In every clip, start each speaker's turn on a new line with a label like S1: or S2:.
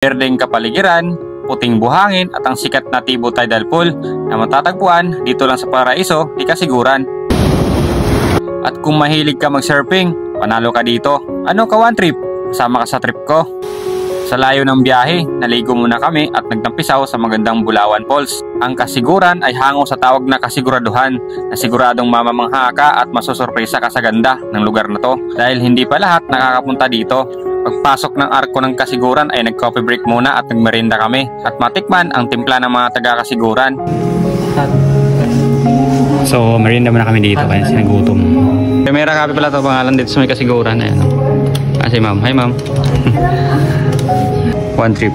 S1: berdeng kapaligiran, puting buhangin at ang sikat na Tibo Tidal Pool na matatagpuan dito lang sa Paraiso, di Kasiguran. At kung mahilig ka mag-surfing, panalo ka dito. Ano ka, one trip? Kasama ka sa trip ko. Sa layo ng biyahe, naligo muna kami at nagtampisaw sa magandang Bulawan Falls. Ang Kasiguran ay hango sa tawag na kasiguraduhan, na siguradong mamamangha ka at masusurpresa ka sa ganda ng lugar na to. Dahil hindi pa lahat nakakapunta dito. Pagpasok ng arko ng Kasiguran ay nag-coffee break muna at nagmerinda kami at matikman ang timpla ng mga taga-Kasiguran. So, merinda muna kami dito kaya siya gutom. Primera Cafe pala ito pangalan dito sa may Kasiguran. Ayan. Si ma'am. Hi ma'am. One trip.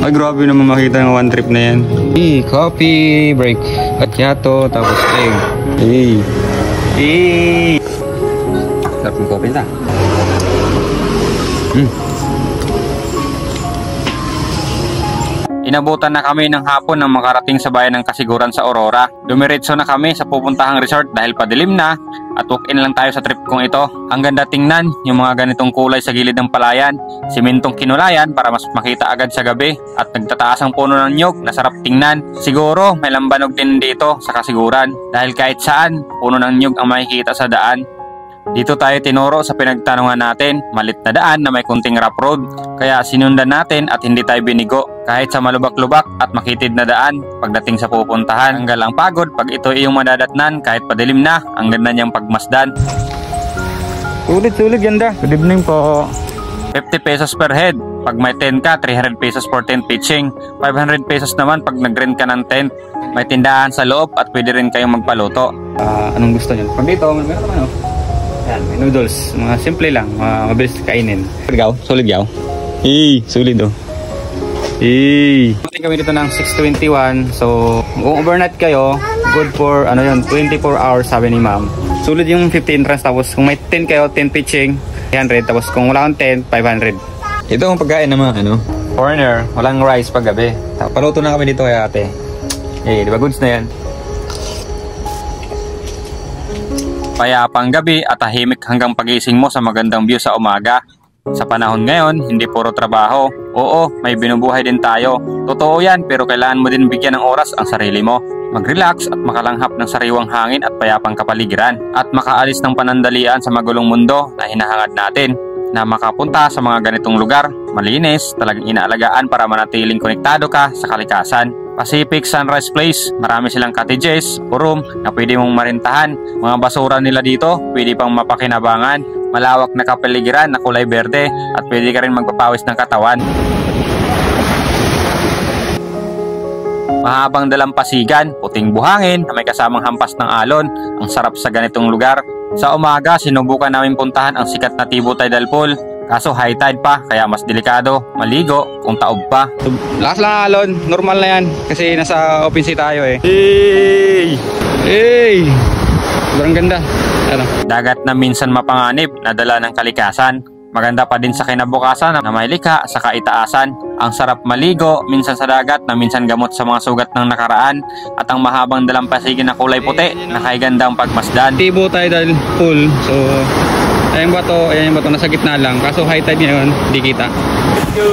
S1: Ay, grabe naman makita ng one trip na yan. Coffee break. Macchiato, tapos egg. Sarap ng coffee na. Inabutan na kami ng hapon nang makarating sa bayan ng Kasiguran sa Aurora. Dumiretso na kami sa pupuntahang resort dahil padilim na at walk-in lang tayo sa trip kong ito. Ang ganda tingnan, yung mga ganitong kulay sa gilid ng palayan, simentong kinulayan para mas makita agad sa gabi at nagtataas ang puno ng nyog na sarap tingnan. Siguro may lambanog din dito sa Kasiguran dahil kahit saan, puno ng nyog ang makikita sa daan. Dito tayo tinuro sa pinagtanungan natin, malit na daan na may kunting rough road, kaya sinundan natin at hindi tayo binigo kahit sa malubak-lubak at makitid na daan pagdating sa pupuntahan. Hanggang lang pagod pag ito iyong madadatnan kahit padilim na, ang ganda niyang pagmasdan. Sulit ganda. Good evening po. 50 pesos per head. Pag may 10 ka, 300 pesos for tent pitching. 500 pesos naman pag nag-rent ka ng tent. May tindahan sa loob at pwede rin kayong magpaluto. Anong gusto niyo? Pag dito, meron naman yan, may noodles, mga simple lang, mabilis kainin. Solid yaw. Solid oh. Kami dito ng 6:21. So, kung overnight kayo, good for 24 hours sabi ni ma'am. Solid yung 50 entrance, tapos kung may 10 kayo, 10 pitching, 300, tapos kung wala kang 10, 500. Ito ang pagkain ng mga foreigner, walang rice pag gabi. Paluto na kami dito kay ate. Di ba goods na yan? Payapang gabi at tahimik hanggang pagising mo sa magandang view sa umaga. Sa panahon ngayon, hindi puro trabaho. Oo, may binubuhay din tayo. Totoo yan, pero kailangan mo din bigyan ng oras ang sarili mo. Mag-relax at makalanghap ng sariwang hangin at payapang kapaligiran. At makaalis ng panandalian sa magulong mundo na hinahangad natin. Na makapunta sa mga ganitong lugar, malinis, talagang inaalagaan para manatiling konektado ka sa kalikasan. Pacific Sunrise Place, marami silang cottages o room na pwede mong marintahan. Mga basura nila dito, pwede pang mapakinabangan. Malawak na kapaligiran na kulay berde at pwede ka rin magpapawis ng katawan. Mahabang dalampasigan, puting buhangin na may kasamang hampas ng alon. Ang sarap sa ganitong lugar. Sa umaga, sinubukan namin puntahan ang sikat na Tibo Tidal Pool. Kaso high tide pa, kaya mas delikado maligo kung taob pa. Lakas lang alon, normal na yan. Kasi nasa open sea tayo eh. Sobrang ganda. Dagat na minsan mapanganib, nadala ng kalikasan. Maganda pa din sa kinabukasan na may likha sa kaitaasan. Ang sarap maligo, minsan sa dagat na minsan gamot sa mga sugat ng nakaraan. At ang mahabang dalampasigan na kulay puti, nakahigandang pagmasdan. Tibo Tidal Pool. So, ayan yung bato, nasa gitna lang. Kaso high tide ngayon, di kita. Let's go!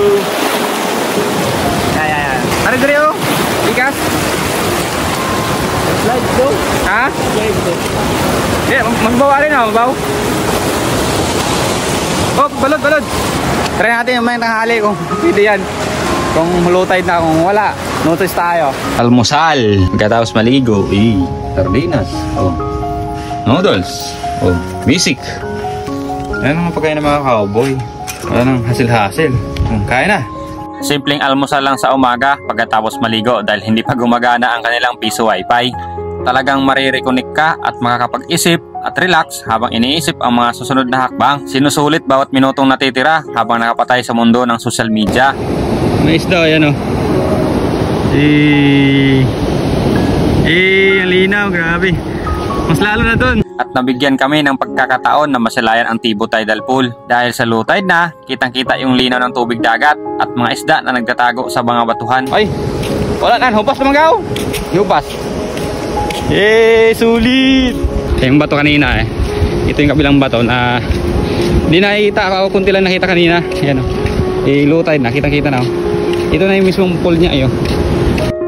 S1: Ayan. Ano dito? Ikas? Slide go? Ha? Slide go. Yeah, magbawa rin ako, mabaw. Oh, balod. Try natin yung may tanghali kung pwede yan. Kung low tide na, kung wala, notice tayo. Almusal, pagkatapos maligo. Sardinas. Noodles. Basic. Ayan ang pagkain ng mga cowboy. Wala nang hasil-hasil. Kaya na. Simpleng almusal lang sa umaga pagkatapos maligo dahil hindi pa gumagana ang kanilang piso wifi. Talagang marireconnect ka at makakapag-isip at relax habang iniisip ang mga susunod na hakbang. Sinusulit bawat minutong natitira habang nakapatay sa mundo ng social media. May isda, ayan o. Ang linaw, grabe. Mas lalo na dun. At nabigyan kami ng pagkakataon na masilayan ang Tibo Tidal Pool. Dahil sa low tide na, kitang-kita yung linaw ng tubig dagat at mga isda na nagtatago sa mga batuhan. Ay, wala na, hupas naman gaw. Hupas. Sulit. Yung bato kanina ito yung kabilang bato na Hindi nakikita ako, kunti lang nakita kanina. Ayan o. Low tide na, kitang-kita na o. Ito na yung mismong pool niya ayo.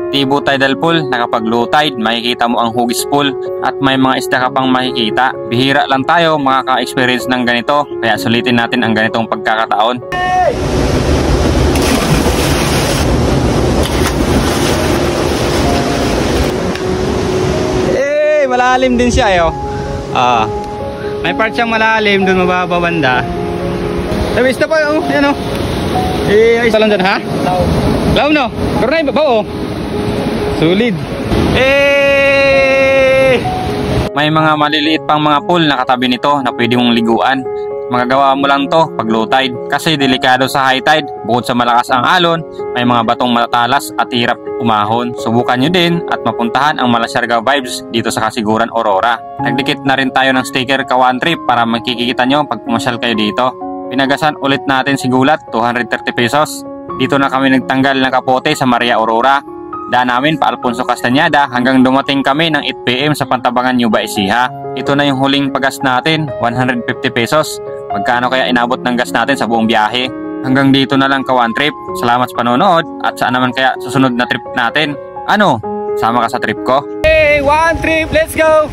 S1: Tibo Tidal Pool na kapag low tide, makikita mo ang hugis pool at may mga isda ka pang makikita. Bihira lang tayo makaka-experience ng ganito, kaya sulitin natin ang ganitong pagkakataon. Malalim din siya ayo. May part siyang malalim, doon mababa banda. Sabi isda pa oh, yan oh. Isa lang dyan ha? Lao no? Pero na iba oh. Solid. May mga maliliit pang mga pool na katabi nito na pwede mong liguan. Magagawa mo lang to pag low tide kasi delikado sa high tide. Bukod sa malakas ang alon, may mga batong matatalas at hirap umahon. Subukan nyo din at mapuntahan ang Malasiarga Vibes dito sa Kasiguran, Aurora. Nagdikit na rin tayo ng sticker Kawan Trip para makikita nyo pag pumasyal kayo dito. Pinagasan ulit natin si Gulat, 230 pesos. Dito na kami nagtanggal ng kapote sa Maria Aurora. Daan namin pa Alfonso Castañeda hanggang dumating kami ng 8 PM sa Pantabangan, Nueva Ecija. Ito na yung huling pagas natin, 150 pesos. Magkano kaya inabot ng gas natin sa buong biyahe? Hanggang dito na lang Kawan Trip. Salamat sa panonood at saan naman kaya susunod na trip natin? Ano? Sama ka sa trip ko? Hey, one trip, let's go!